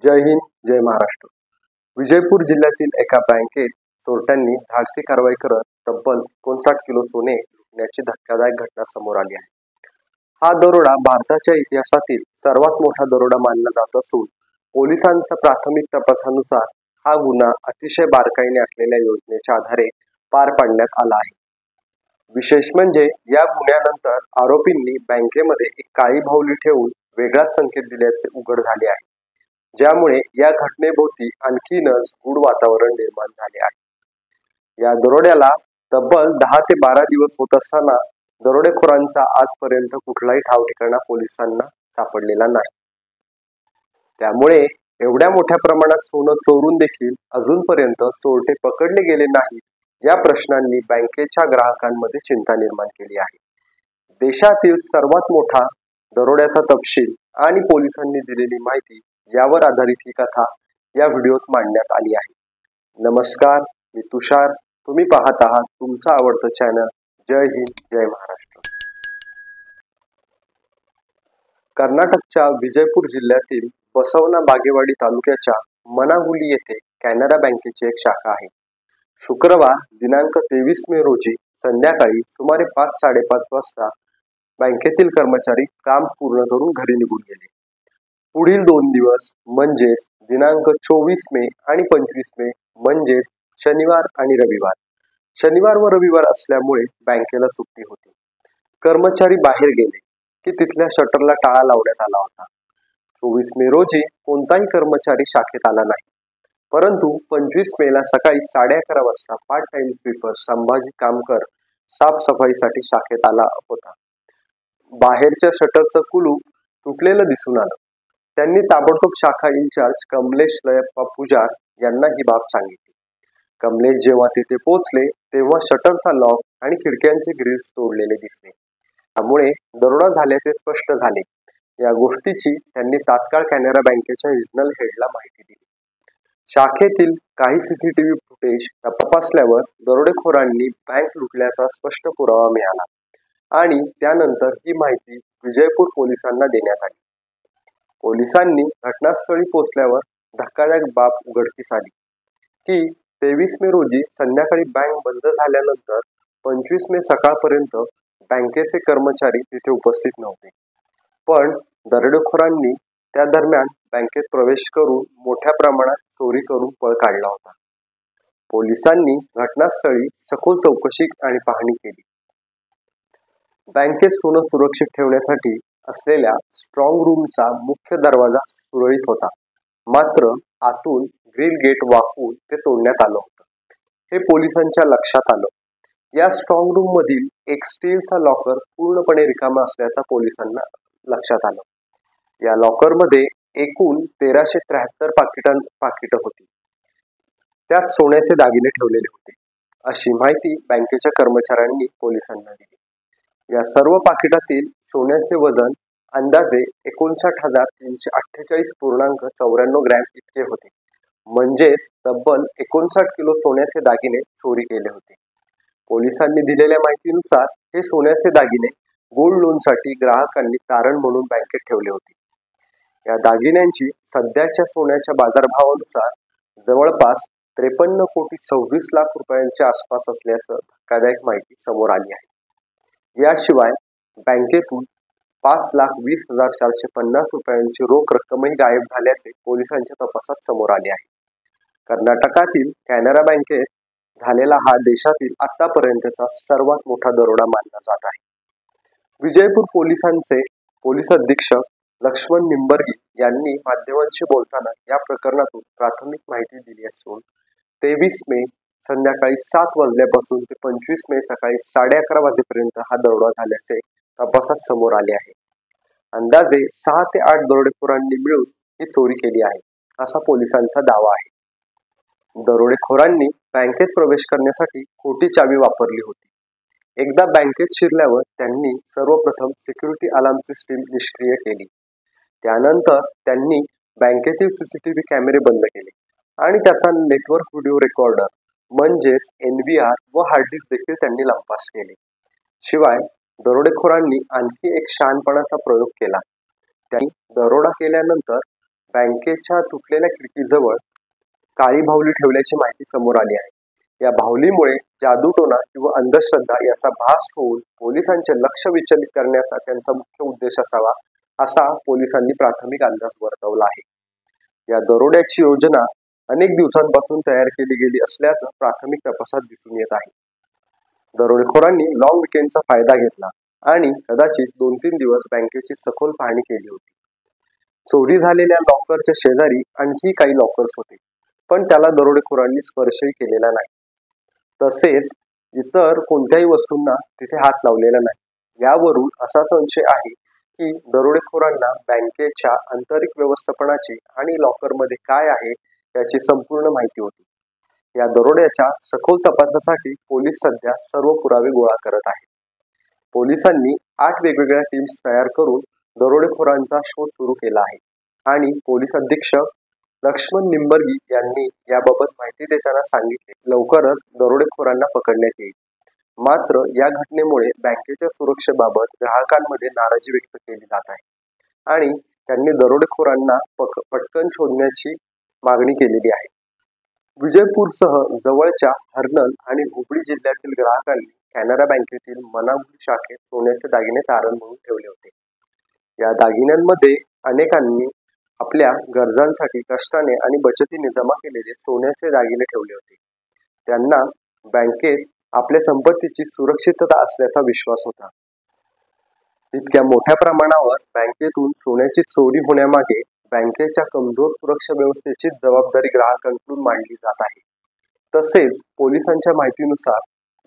जय हिंद, जय महाराष्ट्र। विजयपूर जिल्ह्यातील एका बँकेत चोरट्यांनी धाडसी कारवाई करत तब्बल 59 किलो सोने लुटण्याची धक्कादायक घटना समोर आली आहे। हा दरोडा भारताच्या इतिहासातील सर्वात मोठा दरोडा मानला जात असून पोलिसांच्या प्राथमिक तपासानुसार हा गुन्हा अतिशय बारकाईने आखलेल्या योजनेच्या आधारे पार पाडण्यात आला आहे। विशेष म्हणजे या गुन्ह्यानंतर आरोपींनी बँकेमध्ये एक काळी बाहुली ठेवून वेगळाच संकेत दिल्याचे उघड झाले आहे, ज्यामुळे या घटनेभोवती आणखीनच गूढ वातावरण निर्माण झाले आहे। या दरोड्याला तब्बल 10 ते 12 दिवस होत असताना दरोडेखोरांचा आजपर्यंत कुठलाही ठाव ठिकाणा पोलिसांना सापडलेला नाही। त्यामुळे एवढ्या मोठ्या प्रमाणात सोनं चोरून देखील अजूनपर्यंत चोरटे पकडले गेले नाहीत, या प्रश्नांनी बँकेच्या ग्राहकांमध्ये चिंता निर्माण केली आहे। देशातील सर्वात मोठा दरोड्याचा तपशील आणि पोलिसांनी दिलेली माहिती यावर आधारित ही कथा या व्हिडिओत मांडण्यात आली आहे। नमस्कार, मी तुषार, तुम्ही पाहत आहात तुमचं आवडतं चॅनल जय हिंद, जय महाराष्ट्र। कर्नाटकच्या विजयपूर जिल्ह्यातील बसवना बागेवाडी तालुक्याच्या मनागुली येथे कॅनरा बँकेची एक शाखा आहे। शुक्रवार दिनांक 23 मे रोजी संध्याकाळी सुमारे 5:30 वाजता बँकेतील कर्मचारी काम पूर्ण करून घरी निघून गेले। पुढील 2 दिवस म्हणजेच दिनांक 24 मे आणि 25 मे म्हणजेच शनिवार आणि रविवार, शनिवार व रविवार असल्यामुळे बँकेला सुट्टी होती। कर्मचारी बाहेर गेले की तिथल्या शटरला टाळा लावण्यात आला होता। 24 मे रोजी कोणताही कर्मचारी शाखेत आला नाही, परंतु 25 मेला सकाळी 11:30 वाजता पार्ट टाइम स्वीपर संभाजी कामकर साफसफाईसाठी शाखेत आला होता। बाहेरच्या शटरचं कुलूप तुटलेलं दिसून आलं। त्यांनी ताबडतोब शाखा इन्चार्ज कमलेश लयप्पा पुजार यांना ही बाब सांगितली। कमलेश जेव्हा तिथे पोहोचले तेव्हा शटरचा लॉक आणि खिडक्यांचे ग्रिल्स तोडलेले दिसले, त्यामुळे दरोडा झाल्याचे स्पष्ट झाले। या गोष्टीची त्यांनी तात्काळ कॅनरा बँकेच्या रिजनल हेडला माहिती दिली। शाखेतील काही सीसीटीव्ही फुटेज तपासल्यावर दरोडेखोरांनी बँक लुटल्याचा स्पष्ट पुरावा मिळाला आणि त्यानंतर ही माहिती विजयपूर पोलिसांना देण्यात आली। पोलिसांनी घटनास्थळी पोहोचल्यावर धक्कादायक बाब उघडकीस आली की 23 मे रोजी संध्याकाळी बँक बंद झाल्यानंतर 25 मे सकाळपर्यंत बँकेचे कर्मचारी तिथे उपस्थित नव्हते, पण दरोडेखोरांनी त्या दरम्यान बँकेत प्रवेश करून मोठ्या प्रमाणात चोरी करून पळ काढला होता। पोलिसांनी घटनास्थळी सखोल चौकशी आणि पाहणी केली। बँकेत सोनं सुरक्षित ठेवण्यासाठी असलेल्या स्ट्रॉंग रूमचा मुख्य दरवाजा सुरळीत होता, मात्र आतून ग्रिल गेट वाकवून ते तोडण्यात आलं होतं। हे पोलिसांच्या लक्षात आलं। या स्ट्रॉंग रूम मधील एक स्टीलचा लॉकर पूर्णपणे रिकामा असल्याचा पोलिसांना लक्षात आलं। या लॉकरमध्ये एकूण 1373 पाकिटं होती, त्यात सोन्याचे दागिने ठेवलेले होते, अशी माहिती बँकेच्या कर्मचाऱ्यांनी पोलिसांना दिली। या सर्व पाकिटातील सोन्याचे वजन अंदाजे 59,348.94 ग्रॅम इतके होते, म्हणजेच तब्बल 59 किलो सोन्याचे दागिने चोरी केले होते। पोलिसांनी दिलेल्या माहितीनुसार हे सोन्याचे दागिने गोल्ड लोनसाठी ग्राहकांनी तारण म्हणून बँकेत ठेवले होते। या दागिन्यांची सध्याच्या सोन्याच्या बाजारभावानुसार जवळपास 53 कोटी 26 लाख रुपयांच्या आसपास असल्याचं धक्कादायक माहिती समोर आली आहे। याशिवाय बँकेतून 5,20,450 रुपयांची रोख रक्कमही गायब झाल्याचे पोलिसांच्या तपासात समोर आले आहे। कर्नाटकातील कॅनरा बँकेत झालेला हा देशातील आतापर्यंतचा सर्वात मोठा दरोडा मानला जात आहे। विजयपूर पोलिसांचे पोलीस अधीक्षक लक्ष्मण निंबर्गी यांनी माध्यमांशी बोलताना या प्रकरणातून प्राथमिक माहिती दिली असून 23 मे संध्याकाळी 7 वाजल्यापासून ते 25 मे सकाळी 11:30 वाजेपर्यंत हा दरोडा झाल्याचे तपासात समोर आले आहे। अंदाजे 6 ते 8 दरोडेखोरांनी मिळून ही चोरी केली आहे, असा पोलिसांचा दावा आहे। दरोडेखोरांनी बँकेत प्रवेश करण्यासाठी खोटी चावी वापरली होती। एकदा बँकेत शिरल्यावर त्यांनी सर्वप्रथम सिक्युरिटी अलार्म सिस्टीम निष्क्रिय केली। त्यानंतर त्यांनी बँकेतील सीसीटीव्ही कॅमेरे बंद केले आणि त्याचा नेटवर्क व्हिडिओ रेकॉर्डर म्हणजेच NVR व हार्ड डिस्क देखील त्यांनी लंपास केले। शिवाय दरोडेखोरांनी आणखी एक शहाणपणाचा प्रयोग केला। त्यांनी दरोडा केल्यानंतर बँकेच्या तुटलेल्या खिडकीजवळ काळी बाहुली ठेवल्याची माहिती समोर आली आहे. या बाहुलीमुळे जादूटोणा किंवा अंधश्रद्धा याचा भास होऊन पोलिसांचे लक्ष विचलित करण्याचा त्यांचा मुख्य उद्देश असावा, असा पोलिसांनी प्राथमिक अंदाज वर्तवला आहे. या दरोड्याची योजना अनेक दिवसांपासून तयार केली गेली असल्याचं प्राथमिक तपासात दिसून येत आहे. दरोडेखोरांनी लॉंग विकेंडचा फायदा घेतला आणि कदाचित 2-3 दिवस बँकेची सखोल पाहणी केली होती. चोरी झालेल्या लॉकरच्या शेजारी आणखी काही लॉकर्स होते, पण त्याला दरोडेखोरांनी स्पर्शही केलेला नाही. तसेच इतर कोणत्याही वस्तूंना तिथे हात लावलेला नाही. यावरून असा संशय आहे की दरोडेखोरांना बँकेच्या आंतरिक व्यवस्थापनाची आणि लॉकरमध्ये काय आहे याची संपूर्ण माहिती होती. या दरोड्याच्या सखोल तपासासाठी पोलीस सध्या सर्व पुरावे गोळा करत आहेत. पोलिसांनी 8 वेगवेगळ्या टीम्स तयार करून दरोडेखोरांचा शोध सुरू केला आहे आणि पोलीस अधीक्षक लक्ष्मण निंबर्गी यांनी याबाबत माहिती देताना सांगितले, लवकरच दरोडेखोरांना पकडण्यात येईल. मात्र या घटनेमुळे बँकेच्या सुरक्षेबाबत ग्राहकांमध्ये नाराजी व्यक्त केली जात आहे आणि त्यांनी दरोडेखोरांना पटकन शोधण्याची मागणी केलेली आहे. विजयपूरसह जवळच्या हर्नल आणि हुबळी जिल्ह्यातील ग्राहकांनी कॅनरा बँकेतील मनागुली शाखेत सोन्याचे दागिने तारण म्हणून ठेवले होते. या दागिन्यांमध्ये अनेकांनी आपल्या गरजांसाठी कष्टाने आणि बचतीने जमा केलेले सोन्याचे दागिने ठेवले होते. त्यांना बँकेत आपल्या संपत्तीची सुरक्षितता असल्याचा विश्वास होता. इतक्या मोठ्या प्रमाणावर बँकेतून सोन्याची चोरी होण्यामागे बँकेच्या कमजोर सुरक्षा व्यवस्थेची जबाबदारी ग्राहकांकडून मांडली जात आहे. तसेच पोलिसांच्या माहितीनुसार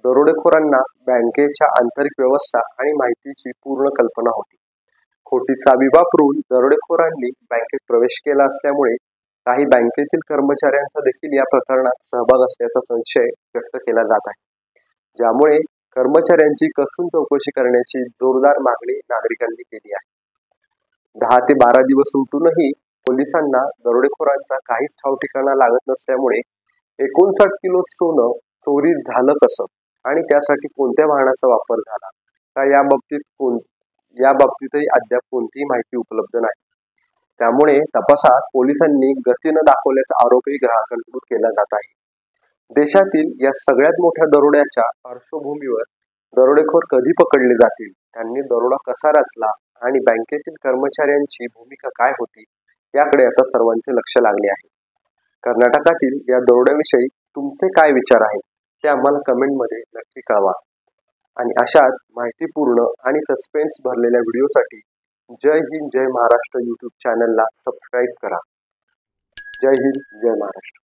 दरोडेखोरांना बँकेच्या आंतरिक व्यवस्था आणि माहितीची पूर्ण कल्पना होती. खोटी चावी वापरून दरोडेखोरांनी बँकेत प्रवेश केला असल्यामुळे काही बँकेतील कर्मचाऱ्यांचा देखील या प्रकरणात सहभाग असल्याचा संशय व्यक्त केला जात आहे, ज्यामुळे कर्मचाऱ्यांची कसून चौकशी करण्याची जोरदार मागणी नागरिकांनी केली आहे. 10 ते 12 दिवस उलटूनही पोलिसांना दरोडेखोरांचा काहीच ठाव ठिकाणा लागत नसल्यामुळे 59 किलो सोनं चोरी झालं कसं आणि त्यासाठी कोणत्या वाहनाचा वापर झाला का याबाबतीतही अद्याप कोणतीही माहिती उपलब्ध नाही. त्यामुळे तपासात पोलिसांनी गती न दाखवल्याचा आरोपही ग्राहकांकडून केला जात आहे. देशातील या सगळ्यात मोठ्या दरोड्याच्या पार्श्वभूमीवर दरोडेखोर कधी पकडले जातील, त्यांनी दरोडा कसा रचला आणि बँकेतील कर्मचाऱ्यांची भूमिका काय होती याकडे आता सर्वांचे लक्ष लागले आहे. कर्नाटकातील या दरोड्याविषयी तुमचे काय विचार आहेत ते आम्हाला कमेंटमध्ये नक्की कळवा आणि अशाच माहितीपूर्ण आणि सस्पेन्स भरलेल्या व्हिडिओसाठी जय हिंद जय महाराष्ट्र यूट्यूब चॅनलला सबस्क्राईब करा. जय हिंद जय महाराष्ट्र.